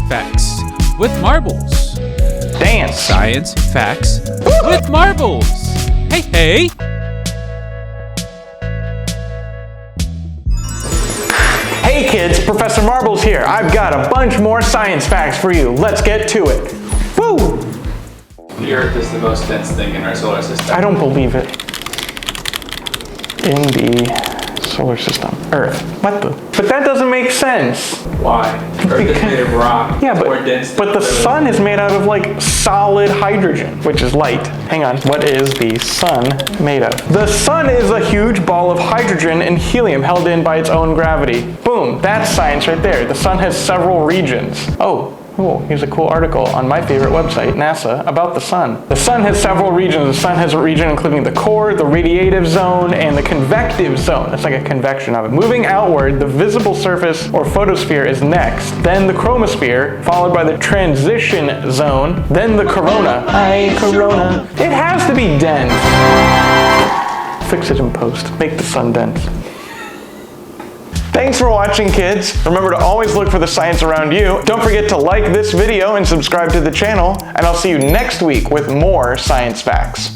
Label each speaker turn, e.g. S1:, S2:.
S1: facts with marbles.
S2: Dance.
S1: Science facts with marbles. Hey, hey.
S2: Hey kids, Professor Marbles here. I've got a bunch more science facts for you. Let's get to it. Woo!
S3: The Earth is the most dense thing in our solar system.
S2: I don't believe it. In the solar system. Earth. What the? But that doesn't make sense.
S3: Why? Earth is made of rock.
S2: Yeah,
S3: More dense
S2: but the sun is made out of like solid hydrogen, which is light. Hang on, what is the sun made of? The sun is a huge ball of hydrogen and helium held in by its own gravity. Boom, that's science right there. The sun has several regions. Oh, cool. Here's a cool article on my favorite website, NASA, about the sun. The sun has several regions. The sun has a region including the core, the radiative zone, and the convective zone. That's like a convection of it. Moving outward, the visible surface or photosphere is next, then the chromosphere, followed by the transition zone, then the corona. Hi, corona. It has to be dense. Fix it in post. Make the sun dense. Thanks for watching, kids. Remember to always look for the science around you. Don't forget to like this video and subscribe to the channel, and I'll see you next week with more science facts.